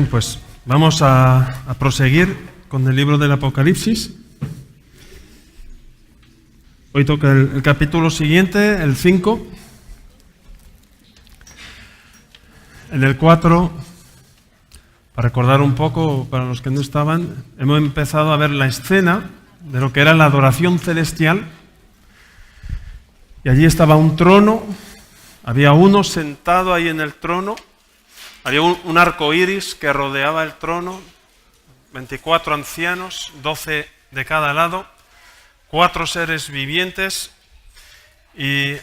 bien, pues vamos a proseguir con el libro del Apocalipsis. Hoy toca el capítulo siguiente, el 5. En el 4, para recordar un poco, para los que no estaban, hemos empezado a ver la escena de lo que era la adoración celestial. Y allí estaba un trono, había uno sentado ahí en el trono, había un arco iris que rodeaba el trono, 24 ancianos, 12 de cada lado, 4 seres vivientes, y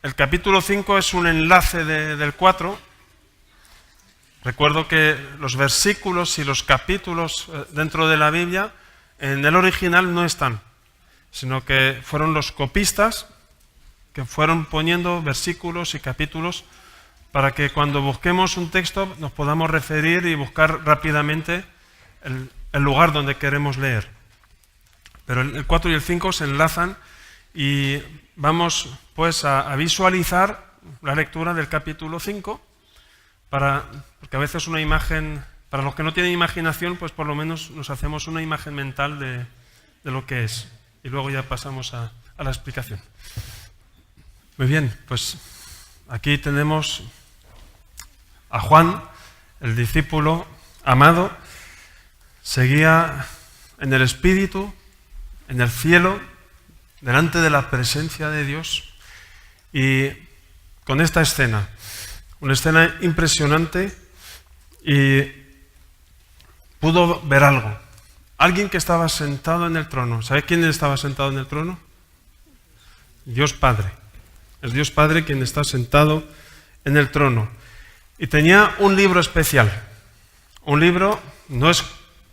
el capítulo 5 es un enlace del 4. Recuerdo que los versículos y los capítulos dentro de la Biblia en el original no están, sino que fueron los copistas que fueron poniendo versículos y capítulos para que cuando busquemos un texto nos podamos referir y buscar rápidamente el lugar donde queremos leer. Pero el 4 y el 5 se enlazan y vamos pues a visualizar la lectura del capítulo 5 porque a veces una imagen, para los que no tienen imaginación, pues por lo menos nos hacemos una imagen mental de lo que es. Y luego ya pasamos a la explicación. Muy bien, pues aquí tenemos a Juan, el discípulo amado, seguía en el Espíritu, en el cielo, delante de la presencia de Dios, y con esta escena, una escena impresionante, y pudo ver algo. Alguien que estaba sentado en el trono. ¿Sabe quién estaba sentado en el trono? Dios Padre. Es Dios Padre quien está sentado en el trono. Y tenía un libro especial. Un libro, no es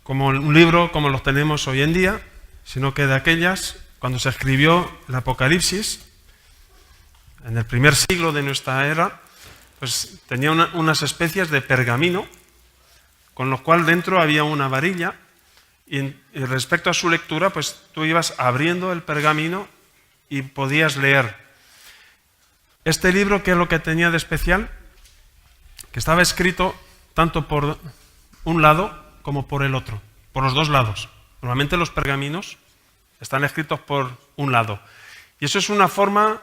como un libro como los tenemos hoy en día, sino que de aquellas, cuando se escribió el Apocalipsis, en el primer siglo de nuestra era, pues tenía unas especies de pergamino, con lo cual dentro había una varilla, y respecto a su lectura, pues tú ibas abriendo el pergamino y podías leer. Este libro, ¿qué es lo que tenía de especial? Que estaba escrito tanto por un lado como por el otro, por los dos lados. Normalmente los pergaminos están escritos por un lado. Y eso es una forma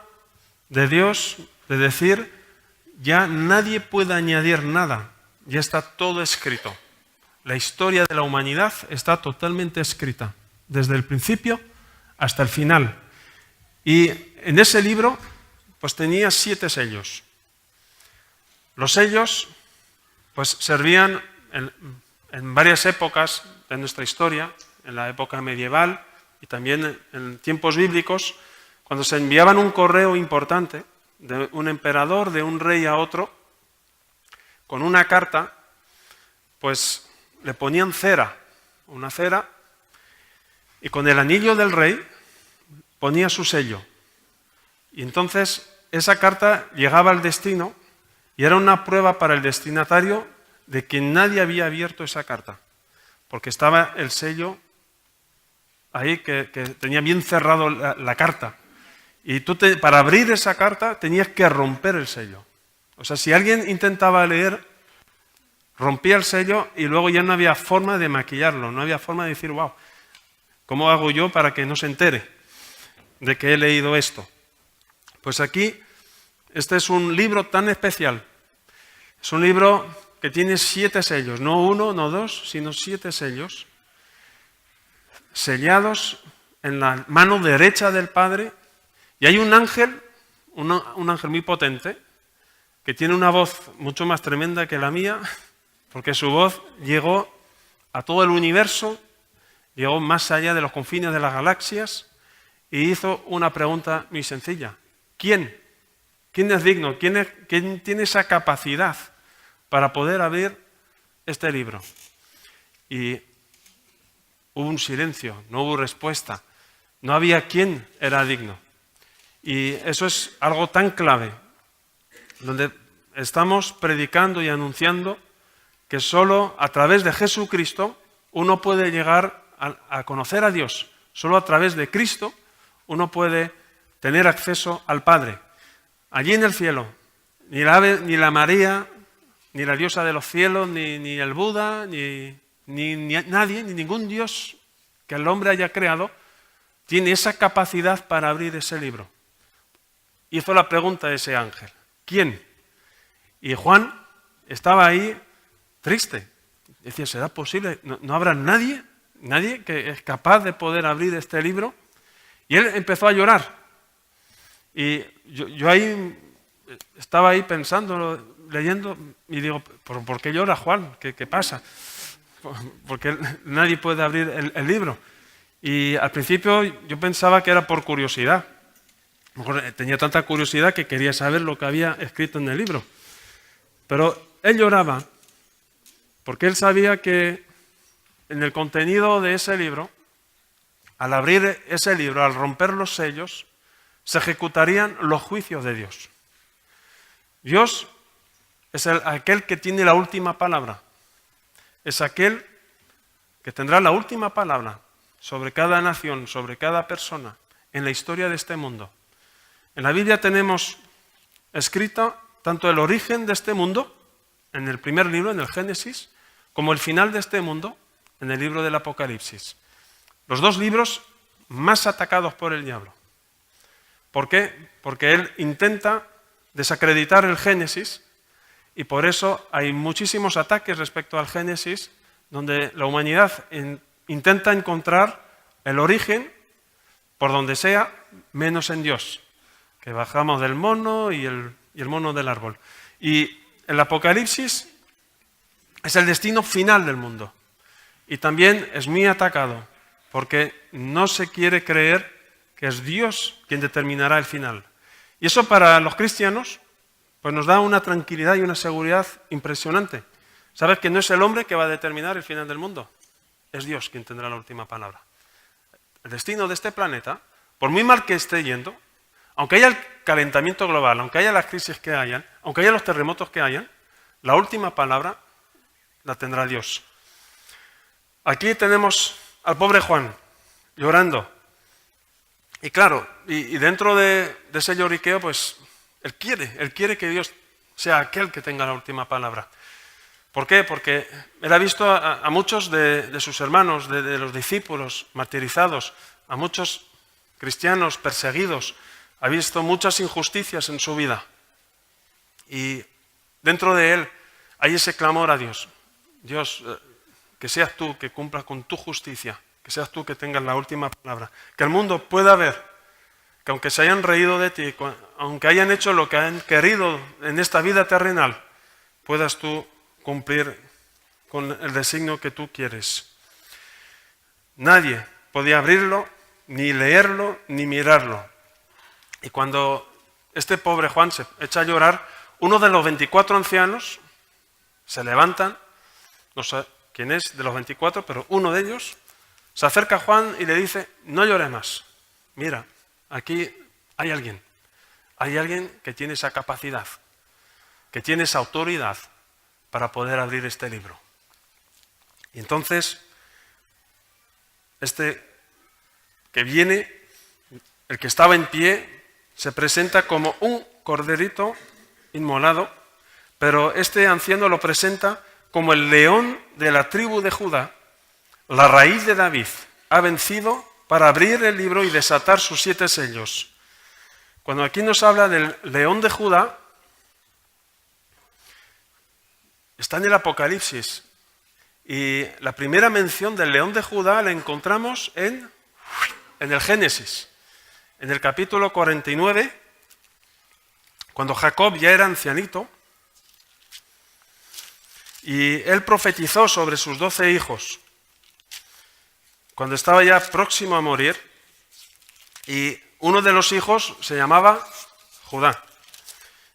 de Dios de decir, ya nadie puede añadir nada, ya está todo escrito. La historia de la humanidad está totalmente escrita, desde el principio hasta el final. Y en ese libro pues tenía 7 sellos. Los sellos pues servían en varias épocas de nuestra historia, en la época medieval y también en tiempos bíblicos, cuando se enviaban un correo importante de un emperador, de un rey a otro, con una carta, pues le ponían una cera, y con el anillo del rey ponía su sello. Y entonces esa carta llegaba al destino y era una prueba para el destinatario de que nadie había abierto esa carta, porque estaba el sello ahí que tenía bien cerrado la carta. Y tú para abrir esa carta tenías que romper el sello. O sea, si alguien intentaba leer, rompía el sello y luego ya no había forma de maquillarlo, no había forma de decir, wow, ¿cómo hago yo para que no se entere de que he leído esto? Pues aquí, este es un libro tan especial. Es un libro que tiene 7 sellos, no 1, no 2, sino 7 sellos, sellados en la mano derecha del Padre. Y hay un ángel muy potente, que tiene una voz mucho más tremenda que la mía, porque su voz llegó a todo el universo, llegó más allá de los confines de las galaxias, y hizo una pregunta muy sencilla. ¿Quién es digno? ¿Quién tiene esa capacidad para poder abrir este libro? Y hubo un silencio, no hubo respuesta. No había quién era digno. Y eso es algo tan clave, donde estamos predicando y anunciando que solo a través de Jesucristo uno puede llegar a conocer a Dios. Solo a través de Cristo uno puede tener acceso al Padre. Allí en el cielo, ni la marea, ni la diosa de los cielos, ni el Buda, ni nadie, ni ningún Dios que el hombre haya creado, tiene esa capacidad para abrir ese libro. Hizo la pregunta a ese ángel, ¿quién? Y Juan estaba ahí triste. Decía, ¿será posible? ¿No habrá nadie que es capaz de poder abrir este libro? Y él empezó a llorar. Y yo ahí estaba ahí pensando, leyendo, y digo, ¿por qué llora Juan? ¿Qué pasa? Porque nadie puede abrir el libro. Y al principio yo pensaba que era por curiosidad. A lo mejor tenía tanta curiosidad que quería saber lo que había escrito en el libro. Pero él lloraba porque él sabía que en el contenido de ese libro, al abrir ese libro, al romper los sellos, se ejecutarían los juicios de Dios. Dios es aquel que tiene la última palabra. Es aquel que tendrá la última palabra sobre cada nación, sobre cada persona en la historia de este mundo. En la Biblia tenemos escrito tanto el origen de este mundo, en el primer libro, en el Génesis, como el final de este mundo, en el libro del Apocalipsis. Los dos libros más atacados por el diablo. ¿Por qué? Porque él intenta desacreditar el Génesis y por eso hay muchísimos ataques respecto al Génesis donde la humanidad intenta encontrar el origen por donde sea, menos en Dios, que bajamos del mono y el mono del árbol. Y el Apocalipsis es el destino final del mundo y también es muy atacado porque no se quiere creer que es Dios quien determinará el final. Y eso para los cristianos pues nos da una tranquilidad y una seguridad impresionante. Sabes que no es el hombre que va a determinar el final del mundo, es Dios quien tendrá la última palabra. El destino de este planeta, por muy mal que esté yendo, aunque haya el calentamiento global, aunque haya las crisis que hayan, aunque haya los terremotos que hayan, la última palabra la tendrá Dios. Aquí tenemos al pobre Juan llorando. Y claro, y dentro de ese lloriqueo, pues él quiere que Dios sea aquel que tenga la última palabra. ¿Por qué? Porque él ha visto a muchos de sus hermanos, de los discípulos martirizados, a muchos cristianos perseguidos, ha visto muchas injusticias en su vida. Y dentro de él hay ese clamor a Dios. Dios, que seas tú que cumplas con tu justicia, que seas tú que tengas la última palabra. Que el mundo pueda ver que aunque se hayan reído de ti, aunque hayan hecho lo que han querido en esta vida terrenal, puedas tú cumplir con el designio que tú quieres. Nadie podía abrirlo, ni leerlo, ni mirarlo. Y cuando este pobre Juan se echa a llorar, uno de los 24 ancianos se levantan, no sé quién es de los 24, pero uno de ellos se acerca a Juan y le dice, no llores más. Mira, aquí hay alguien que tiene esa capacidad, que tiene esa autoridad para poder abrir este libro. Y entonces, este que viene, el que estaba en pie, se presenta como un corderito inmolado, pero este anciano lo presenta como el león de la tribu de Judá, la raíz de David, ha vencido para abrir el libro y desatar sus 7 sellos. Cuando aquí nos habla del león de Judá, está en el Apocalipsis. Y la primera mención del león de Judá la encontramos en el Génesis, en el capítulo 49, cuando Jacob ya era ancianito, y él profetizó sobre sus 12 hijos, cuando estaba ya próximo a morir, y uno de los hijos se llamaba Judá.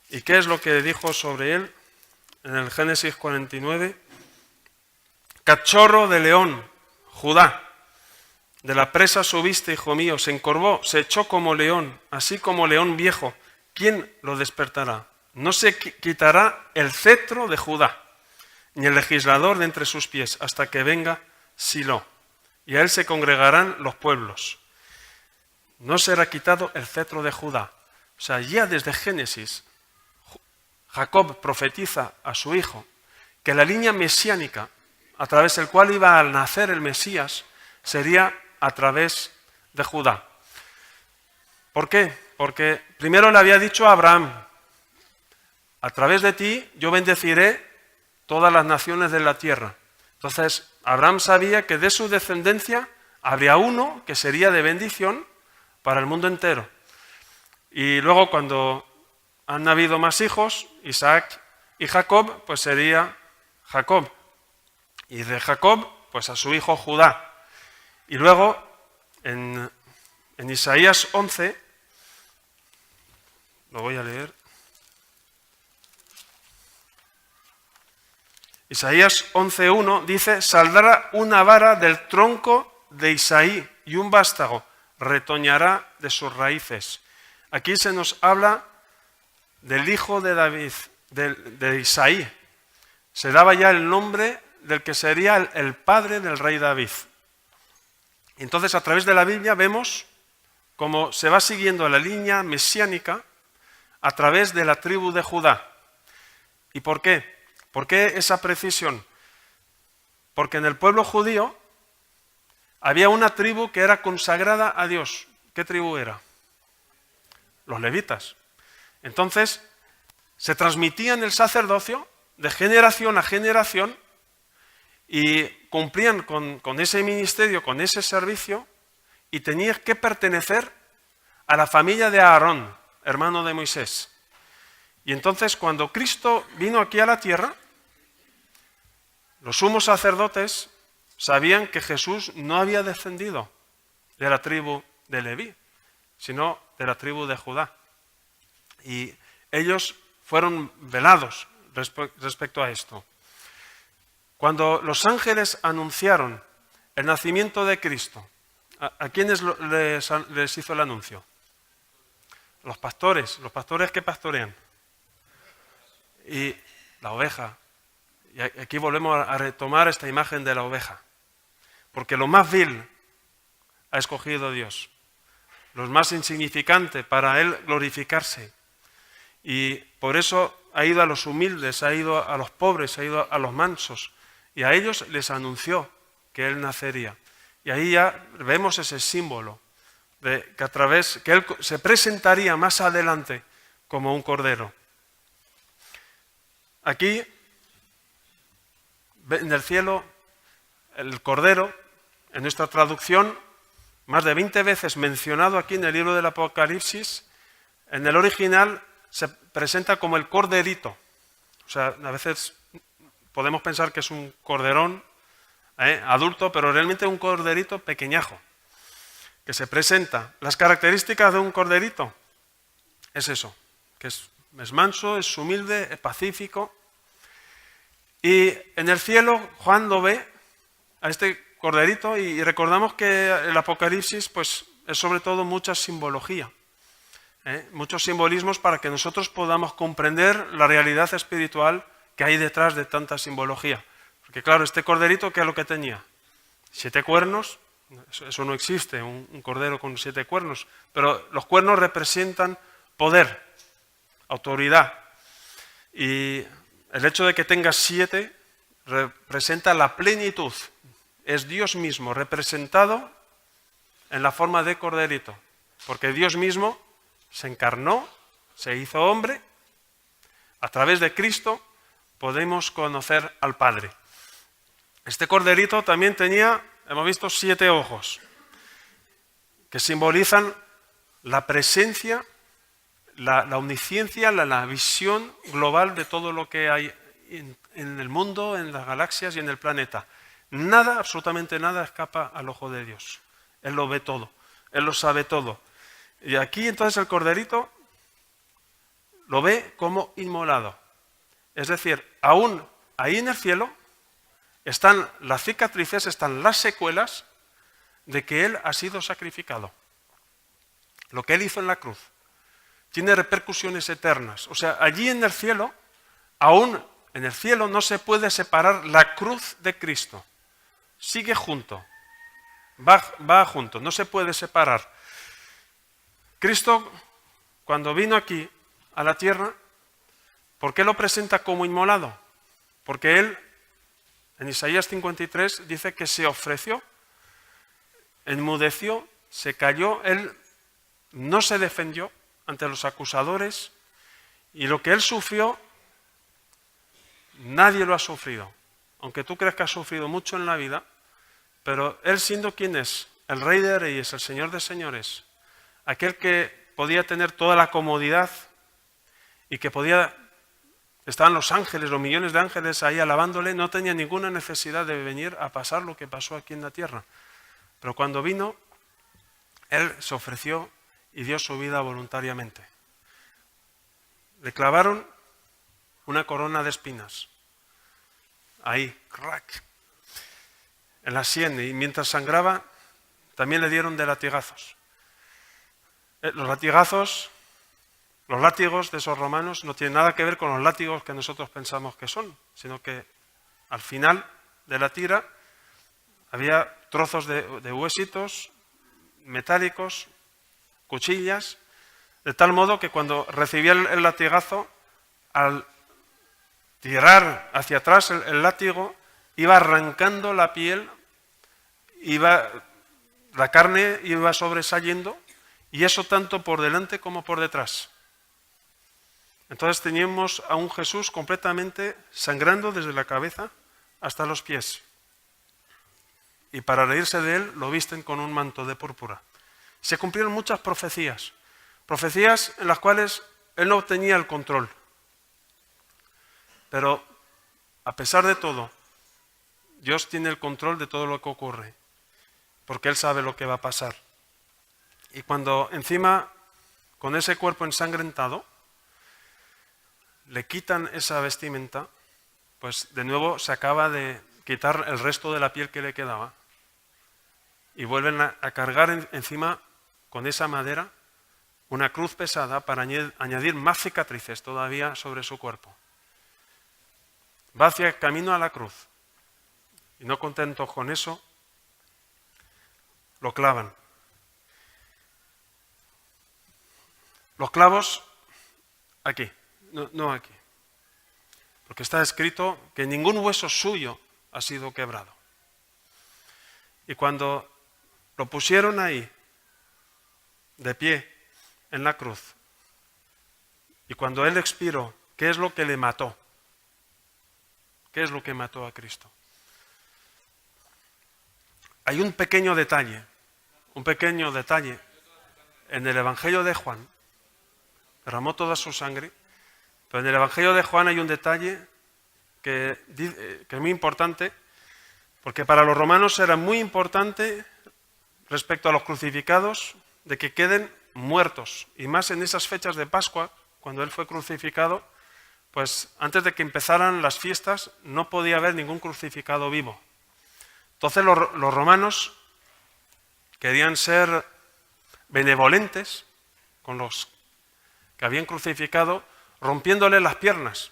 ¿Y qué es lo que dijo sobre él en el Génesis 49? Cachorro de león, Judá, de la presa subiste, hijo mío, se encorvó, se echó como león, así como león viejo. ¿Quién lo despertará? No se quitará el cetro de Judá, ni el legislador de entre sus pies, hasta que venga Silo, y a él se congregarán los pueblos. No será quitado el cetro de Judá. O sea, ya desde Génesis, Jacob profetiza a su hijo que la línea mesiánica, a través del cual iba a nacer el Mesías, sería a través de Judá. ¿Por qué? Porque primero le había dicho a Abraham, a través de ti yo bendeciré todas las naciones de la tierra. Entonces, Abraham sabía que de su descendencia habría uno que sería de bendición para el mundo entero. Y luego cuando han habido más hijos, Isaac y Jacob, pues sería Jacob. Y de Jacob, pues a su hijo Judá. Y luego, en Isaías 11, lo voy a leer. Isaías 11:1 dice, saldrá una vara del tronco de Isaí y un vástago retoñará de sus raíces. Aquí se nos habla del hijo de David, de Isaí. Se daba ya el nombre del que sería el padre del rey David. Entonces, a través de la Biblia vemos cómo se va siguiendo la línea mesiánica a través de la tribu de Judá. ¿Y por qué? ¿Por qué esa precisión? Porque en el pueblo judío había una tribu que era consagrada a Dios. ¿Qué tribu era? Los levitas. Entonces, se transmitían el sacerdocio de generación a generación y cumplían con ese ministerio, con ese servicio, y tenían que pertenecer a la familia de Aarón, hermano de Moisés. Y entonces, cuando Cristo vino aquí a la tierra, los sumos sacerdotes sabían que Jesús no había descendido de la tribu de Leví, sino de la tribu de Judá. Y ellos fueron velados respecto a esto. Cuando los ángeles anunciaron el nacimiento de Cristo, ¿a quiénes les hizo el anuncio? Los pastores que pastorean. Y la oveja. Y aquí volvemos a retomar esta imagen de la oveja. Porque lo más vil ha escogido Dios. Lo más insignificante para Él glorificarse. Y por eso ha ido a los humildes, ha ido a los pobres, ha ido a los mansos. Y a ellos les anunció que Él nacería. Y ahí ya vemos ese símbolo de que Él se presentaría más adelante como un cordero. Aquí, en el cielo, el cordero, en nuestra traducción, más de 20 veces mencionado aquí en el libro del Apocalipsis, en el original se presenta como el corderito. O sea, a veces podemos pensar que es un corderón adulto, pero realmente un corderito pequeñajo, que se presenta. Las características de un corderito es eso, que es manso, es humilde, es pacífico. Y en el cielo Juan lo ve a este corderito y recordamos que el Apocalipsis pues, es sobre todo mucha simbología, muchos simbolismos para que nosotros podamos comprender la realidad espiritual que hay detrás de tanta simbología. Porque claro, este corderito, ¿qué es lo que tenía? 7 cuernos, eso no existe, un cordero con 7 cuernos, pero los cuernos representan poder, autoridad. Y el hecho de que tenga 7 representa la plenitud. Es Dios mismo representado en la forma de corderito. Porque Dios mismo se encarnó, se hizo hombre. A través de Cristo podemos conocer al Padre. Este corderito también tenía, hemos visto, 7 ojos, que simbolizan la presencia, la omnisciencia, la visión global de todo lo que hay en el mundo, en las galaxias y en el planeta. Nada, absolutamente nada, escapa al ojo de Dios. Él lo ve todo, Él lo sabe todo. Y aquí entonces el corderito lo ve como inmolado. Es decir, aún ahí en el cielo están las cicatrices, están las secuelas de que Él ha sido sacrificado. Lo que Él hizo en la cruz tiene repercusiones eternas. O sea, allí en el cielo, aún en el cielo no se puede separar la cruz de Cristo. Sigue junto, va junto, no se puede separar. Cristo, cuando vino aquí a la tierra, ¿por qué lo presenta como inmolado? Porque él, en Isaías 53, dice que se ofreció, enmudeció, se calló, él no se defendió ante los acusadores, y lo que él sufrió, nadie lo ha sufrido. Aunque tú creas que ha sufrido mucho en la vida, pero él siendo quien es, el Rey de Reyes, el Señor de Señores, aquel que podía tener toda la comodidad y que estaban los ángeles, los millones de ángeles ahí alabándole, no tenía ninguna necesidad de venir a pasar lo que pasó aquí en la tierra. Pero cuando vino, él se ofreció y dio su vida voluntariamente. Le clavaron una corona de espinas, ahí, crack, en la sien, y mientras sangraba, también le dieron de latigazos. Los látigos de esos romanos no tienen nada que ver con los látigos que nosotros pensamos que son, sino que al final de la tira había trozos de huesitos metálicos, cuchillas, de tal modo que cuando recibía el latigazo, al tirar hacia atrás el látigo, iba arrancando la piel, la carne iba sobresaliendo, y eso tanto por delante como por detrás. Entonces teníamos a un Jesús completamente sangrando desde la cabeza hasta los pies. Y para reírse de él lo visten con un manto de púrpura. Se cumplieron muchas profecías en las cuales él no tenía el control. Pero a pesar de todo, Dios tiene el control de todo lo que ocurre, porque él sabe lo que va a pasar. Y cuando encima, con ese cuerpo ensangrentado, le quitan esa vestimenta, pues de nuevo se acaba de quitar el resto de la piel que le quedaba y vuelven a cargar encima con esa madera una cruz pesada para añadir más cicatrices todavía sobre su cuerpo. Va hacia el camino a la cruz y no contentos con eso, lo clavan. Los clavos aquí, no aquí, porque está escrito que ningún hueso suyo ha sido quebrado. Y cuando lo pusieron ahí, de pie, en la cruz, y cuando él expiró, ¿qué es lo que le mató? ¿Qué es lo que mató a Cristo? Hay un pequeño detalle en el Evangelio de Juan. Derramó toda su sangre, pero en el Evangelio de Juan hay un detalle que es muy importante, porque para los romanos era muy importante respecto a los crucificados de que queden muertos, y más en esas fechas de Pascua, cuando él fue crucificado, pues antes de que empezaran las fiestas no podía haber ningún crucificado vivo. Entonces los romanos querían ser benevolentes con los que habían crucificado, rompiéndole las piernas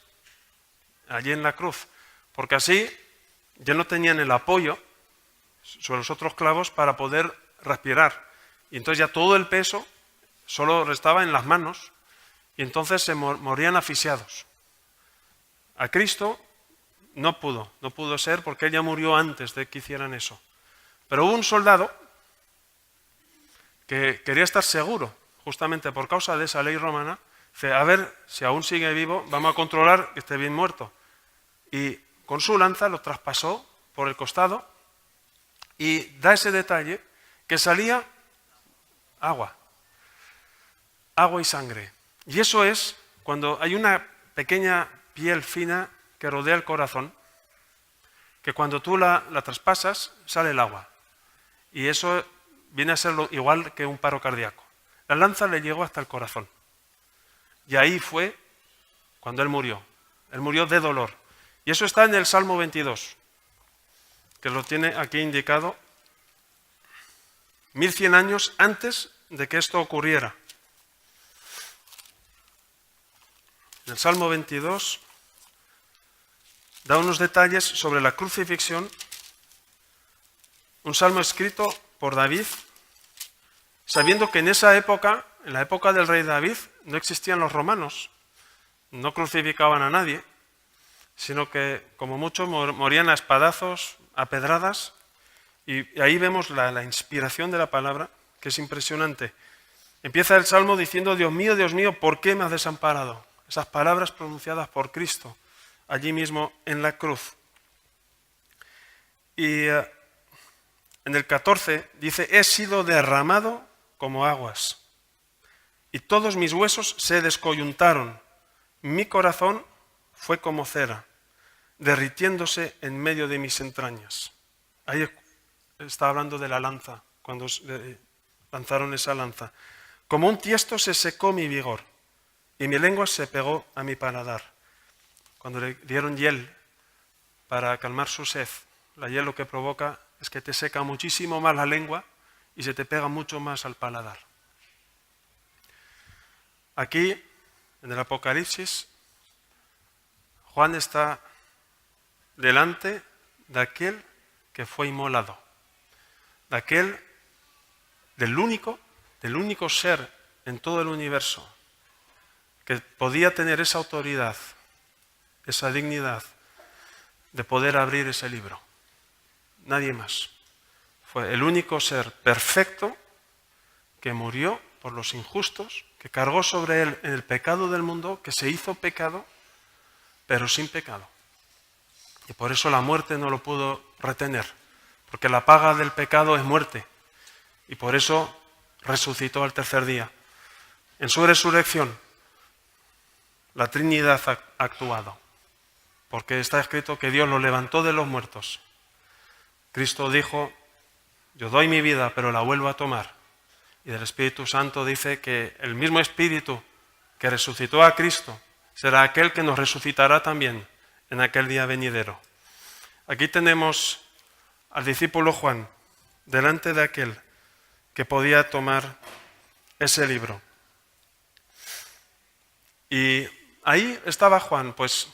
allí en la cruz, porque así ya no tenían el apoyo sobre los otros clavos para poder respirar, y entonces ya todo el peso solo restaba en las manos, y entonces se morían asfixiados. A Cristo no pudo ser, porque él ya murió antes de que hicieran eso. Pero hubo un soldado que quería estar seguro, justamente por causa de esa ley romana, dice, a ver si aún sigue vivo, vamos a controlar que esté bien muerto. Y con su lanza lo traspasó por el costado y da ese detalle que salía agua y sangre. Y eso es cuando hay una pequeña piel fina que rodea el corazón, que cuando tú la traspasas sale el agua. Y eso viene a ser igual que un paro cardíaco. La lanza le llegó hasta el corazón. Y ahí fue cuando él murió. Él murió de dolor. Y eso está en el Salmo 22, que lo tiene aquí indicado 1100 años antes de que esto ocurriera. En el Salmo 22 da unos detalles sobre la crucifixión, un salmo escrito por David, sabiendo que en esa época, en la época del rey David, no existían los romanos, no crucificaban a nadie, sino que como mucho morían a espadazos, a pedradas, y ahí vemos la inspiración de la palabra, que es impresionante. Empieza el Salmo diciendo, Dios mío, ¿por qué me has desamparado? Esas palabras pronunciadas por Cristo, allí mismo en la cruz. Y en el 14 dice, he sido derramado como aguas, y todos mis huesos se descoyuntaron. Mi corazón fue como cera, derritiéndose en medio de mis entrañas. Ahí está hablando de la lanza, cuando lanzaron esa lanza. Como un tiesto se secó mi vigor, y mi lengua se pegó a mi paladar. Cuando le dieron hiel para calmar su sed, la hiel lo que provoca es que te seca muchísimo más la lengua y se te pega mucho más al paladar. Aquí, en el Apocalipsis, Juan está delante de aquel que fue inmolado, del único ser en todo el universo que podía tener esa autoridad, esa dignidad de poder abrir ese libro. Nadie más. Fue el único ser perfecto que murió por los injustos, que cargó sobre él el pecado del mundo, que se hizo pecado, pero sin pecado. Y por eso la muerte no lo pudo retener, porque la paga del pecado es muerte. Y por eso resucitó al tercer día. En su resurrección, la Trinidad ha actuado, porque está escrito que Dios lo levantó de los muertos. Cristo dijo, yo doy mi vida, pero la vuelvo a tomar. Y del Espíritu Santo dice que el mismo Espíritu que resucitó a Cristo será aquel que nos resucitará también en aquel día venidero. Aquí tenemos al discípulo Juan delante de aquel que podía tomar ese libro. Y ahí estaba Juan, pues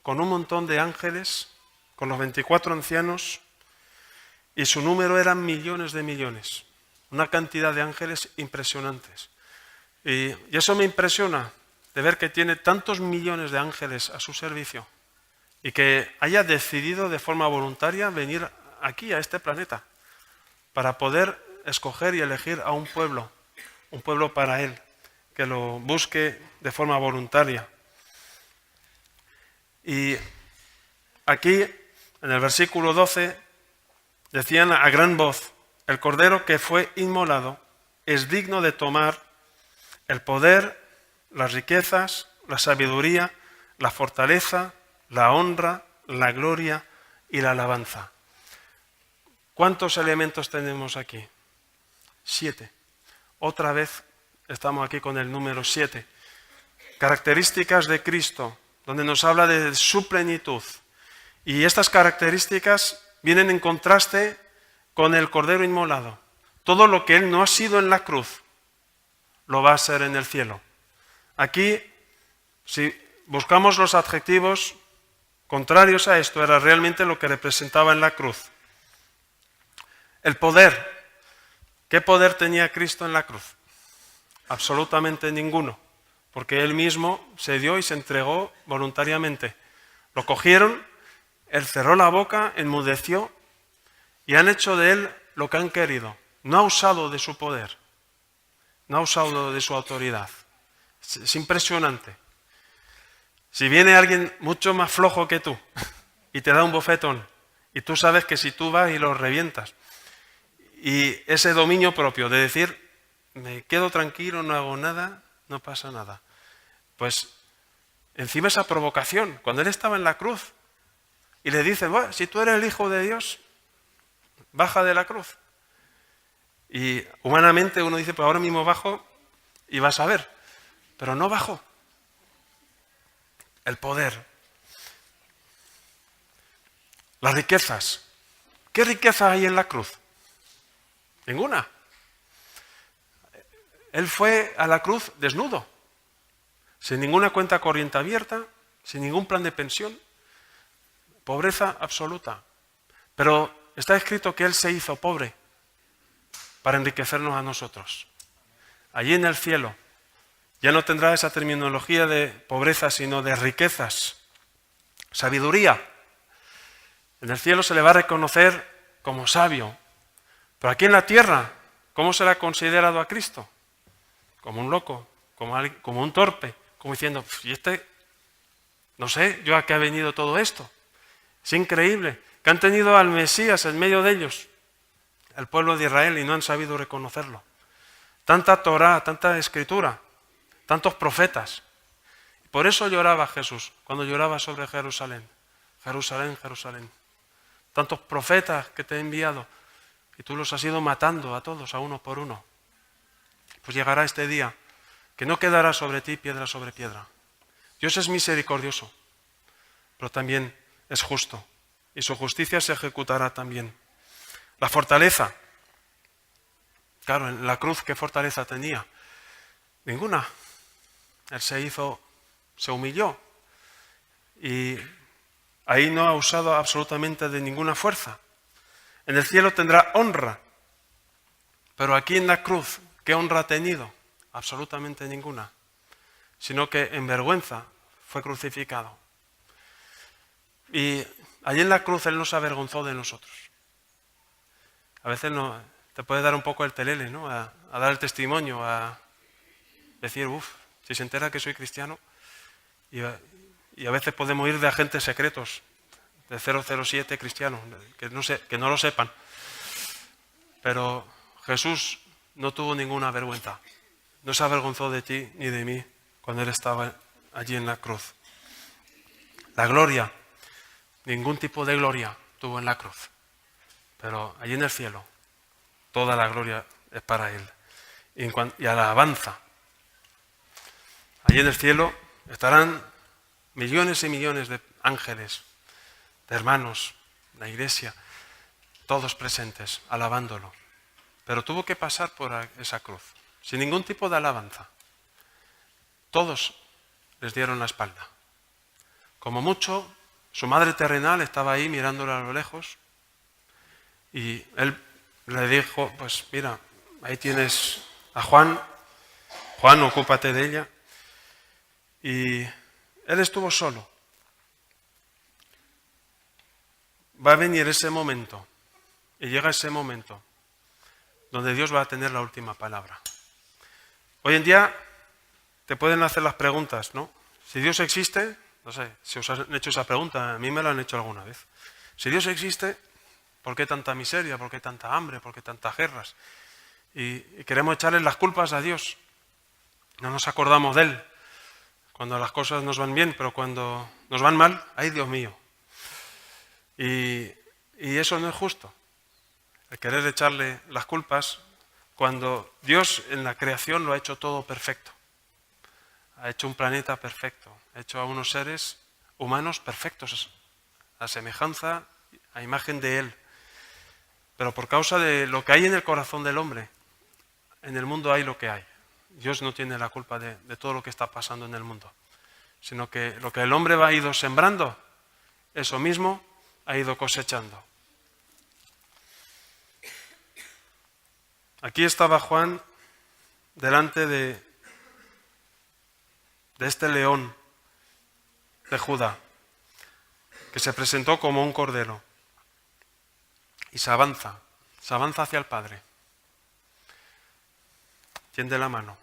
con un montón de ángeles, con los 24 ancianos, y su número eran millones de millones, una cantidad de ángeles impresionantes. Y eso me impresiona, de ver que tiene tantos millones de ángeles a su servicio y que haya decidido de forma voluntaria venir aquí, a este planeta, para poder escoger y elegir a un pueblo para él, que lo busque de forma voluntaria. Y aquí, en el versículo 12, decían a gran voz, el Cordero que fue inmolado es digno de tomar el poder, las riquezas, la sabiduría, la fortaleza, la honra, la gloria y la alabanza. ¿Cuántos elementos tenemos aquí? 7. Otra vez estamos aquí con el número 7. Características de Cristo, donde nos habla de su plenitud. Y estas características vienen en contraste con el Cordero inmolado. Todo lo que Él no ha sido en la cruz, lo va a ser en el cielo. Aquí, si buscamos los adjetivos contrarios a esto, era realmente lo que representaba en la cruz. El poder. ¿Qué poder tenía Cristo en la cruz? Absolutamente ninguno, porque Él mismo se dio y se entregó voluntariamente. Lo cogieron, Él cerró la boca, enmudeció y han hecho de Él lo que han querido. No ha usado de su poder, no ha usado de su autoridad. Es impresionante. Si viene alguien mucho más flojo que tú y te da un bofetón, y tú sabes que si tú vas y lo revientas, y ese dominio propio de decir, me quedo tranquilo, no hago nada, no pasa nada. Pues encima esa provocación, cuando Él estaba en la cruz, y le dicen, bueno, si tú eres el Hijo de Dios, baja de la cruz. Y humanamente uno dice, pues ahora mismo bajo y vas a ver. Pero no bajó. El poder. Las riquezas. ¿Qué riqueza hay en la cruz? Ninguna. Él fue a la cruz desnudo, sin ninguna cuenta corriente abierta, sin ningún plan de pensión. Pobreza absoluta. Pero está escrito que Él se hizo pobre para enriquecernos a nosotros. Allí en el cielo ya no tendrá esa terminología de pobreza, sino de riquezas. sabiduría. En el cielo se le va a reconocer como sabio. Pero aquí en la tierra, ¿cómo se le ha considerado a Cristo? Como un loco, como un torpe, como diciendo, ¿y este? No sé, ¿yo a qué ha venido todo esto? Es increíble que han tenido al Mesías en medio de ellos, el pueblo de Israel, y no han sabido reconocerlo. Tanta Torá, tanta escritura, tantos profetas. Por eso lloraba Jesús, cuando lloraba sobre Jerusalén. Jerusalén, Jerusalén. Tantos profetas que te he enviado, y tú los has ido matando a todos, a uno por uno. Pues llegará este día, que no quedará sobre ti piedra sobre piedra. Dios es misericordioso, pero también es justo, y su justicia se ejecutará también. La fortaleza. Claro, en la cruz, ¿qué fortaleza tenía? Ninguna. Él se humilló, y ahí no ha usado absolutamente de ninguna fuerza. En el cielo tendrá honra, pero aquí en la cruz, ¿qué honra ha tenido? Absolutamente ninguna, sino que en vergüenza fue crucificado. Y allí en la cruz Él no se avergonzó de nosotros. A veces te puede dar un poco el telele, ¿no? A dar el testimonio, a decir, si se entera que soy cristiano, y a veces podemos ir de agentes secretos, de 007 cristianos, que no lo sepan. Pero Jesús no tuvo ninguna vergüenza. No se avergonzó de ti ni de mí cuando Él estaba allí en la cruz. La gloria, ningún tipo de gloria tuvo en la cruz. Pero allí en el cielo, toda la gloria es para Él. Y alabanza. Allí en el cielo estarán millones y millones de ángeles, de hermanos, la iglesia, todos presentes, alabándolo. Pero tuvo que pasar por esa cruz, sin ningún tipo de alabanza. Todos les dieron la espalda. Como mucho, su madre terrenal estaba ahí mirándolo a lo lejos, y él le dijo, pues mira, ahí tienes a Juan, ocúpate de ella. Y él estuvo solo. Va a venir ese momento, y llega ese momento, donde Dios va a tener la última palabra. Hoy en día te pueden hacer las preguntas, ¿no? Si Dios existe, no sé si os han hecho esa pregunta, a mí me la han hecho alguna vez. Si Dios existe, ¿por qué tanta miseria? ¿Por qué tanta hambre? ¿Por qué tantas guerras? Y queremos echarle las culpas a Dios. No nos acordamos de Él cuando las cosas nos van bien, pero cuando nos van mal, ¡ay, Dios mío! Y eso no es justo. El querer echarle las culpas cuando Dios en la creación lo ha hecho todo perfecto. Ha hecho un planeta perfecto. Ha hecho a unos seres humanos perfectos, a semejanza, a imagen de Él. Pero por causa de lo que hay en el corazón del hombre, en el mundo hay lo que hay. Dios no tiene la culpa de todo lo que está pasando en el mundo, sino que lo que el hombre ha ido sembrando, eso mismo ha ido cosechando. Aquí estaba Juan delante de este león de Judá, que se presentó como un cordero, y se avanza hacia el Padre, tiende la mano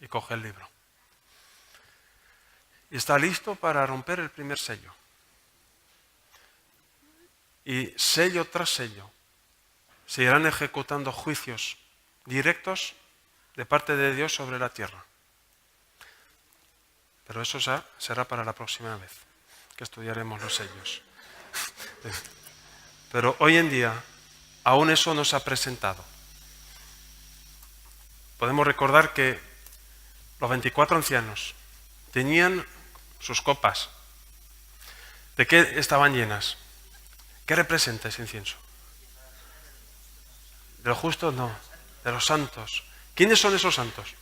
y coge el libro. Y está listo para romper el primer sello. Y sello tras sello se irán ejecutando juicios directos de parte de Dios sobre la tierra. Pero eso será para la próxima vez que estudiaremos los sellos. Pero hoy en día aún eso no se ha presentado. Podemos recordar que los 24 ancianos tenían sus copas. ¿De qué estaban llenas? ¿Qué representa ese incienso? De los justos no, de los santos. ¿Quiénes son esos santos?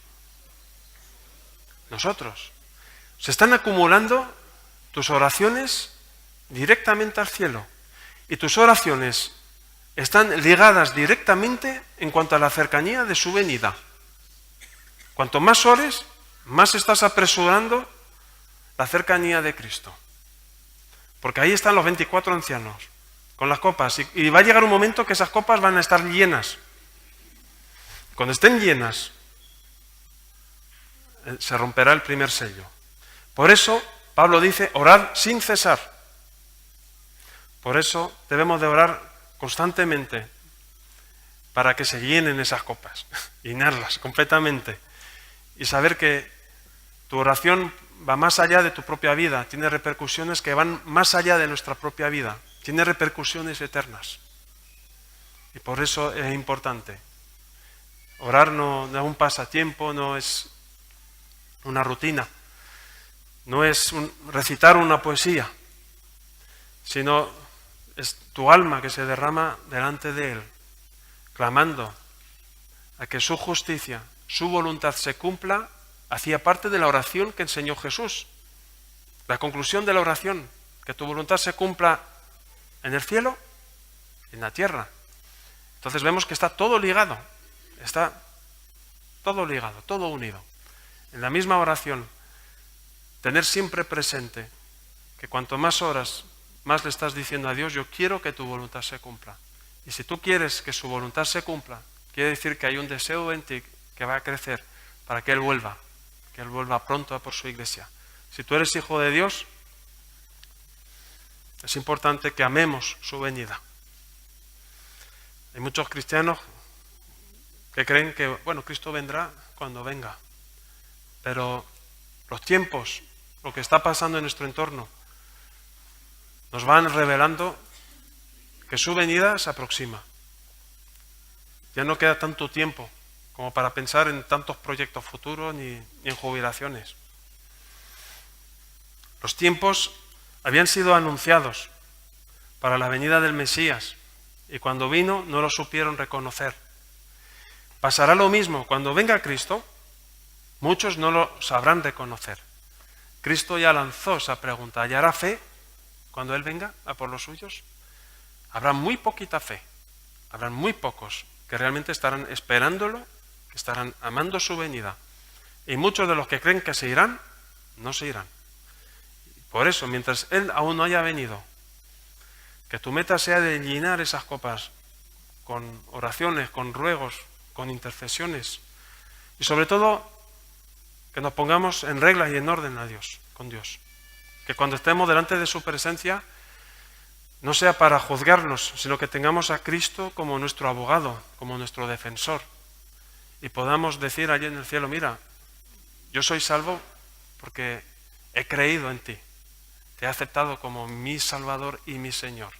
Nosotros. Se están acumulando tus oraciones directamente al cielo. Y tus oraciones están ligadas directamente en cuanto a la cercanía de su venida. Cuanto más ores, más estás apresurando la cercanía de Cristo. Porque ahí están los 24 ancianos, con las copas. Y va a llegar un momento que esas copas van a estar llenas. Cuando estén llenas, se romperá el primer sello. Por eso, Pablo dice, orad sin cesar. Por eso debemos de orar constantemente para que se llenen esas copas, llenarlas completamente y saber que tu oración va más allá de tu propia vida, tiene repercusiones que van más allá de nuestra propia vida, tiene repercusiones eternas. Y por eso es importante. Orar no es un pasatiempo, no es una rutina, no es recitar una poesía, sino es tu alma que se derrama delante de Él, clamando a que su justicia, su voluntad se cumpla. Hacía parte de la oración que enseñó Jesús. La conclusión de la oración, que tu voluntad se cumpla en el cielo y en la tierra. Entonces vemos que está todo ligado, todo unido. En la misma oración, tener siempre presente que cuanto más oras, más le estás diciendo a Dios, yo quiero que tu voluntad se cumpla. Y si tú quieres que su voluntad se cumpla, quiere decir que hay un deseo en ti que va a crecer para que Él vuelva pronto a por su iglesia. Si tú eres hijo de Dios, es importante que amemos su venida. Hay muchos cristianos que creen que, Cristo vendrá cuando venga, pero los tiempos, lo que está pasando en nuestro entorno, nos van revelando que su venida se aproxima. Ya no queda tanto tiempo como para pensar en tantos proyectos futuros ni en jubilaciones. Los tiempos habían sido anunciados para la venida del Mesías y cuando vino no lo supieron reconocer. Pasará lo mismo cuando venga Cristo, muchos no lo sabrán reconocer. Cristo ya lanzó esa pregunta, ¿hallará fe cuando Él venga a por los suyos? Habrá muy poquita fe, habrán muy pocos que realmente estarán esperándolo, que estarán amando su venida. Y muchos de los que creen que se irán, no se irán. Por eso, mientras Él aún no haya venido, que tu meta sea de llenar esas copas con oraciones, con ruegos, con intercesiones. Y sobre todo, que nos pongamos en reglas y en orden a Dios, con Dios. Que cuando estemos delante de su presencia, no sea para juzgarnos, sino que tengamos a Cristo como nuestro abogado, como nuestro defensor. Y podamos decir allí en el cielo, mira, yo soy salvo porque he creído en ti. Te he aceptado como mi Salvador y mi Señor.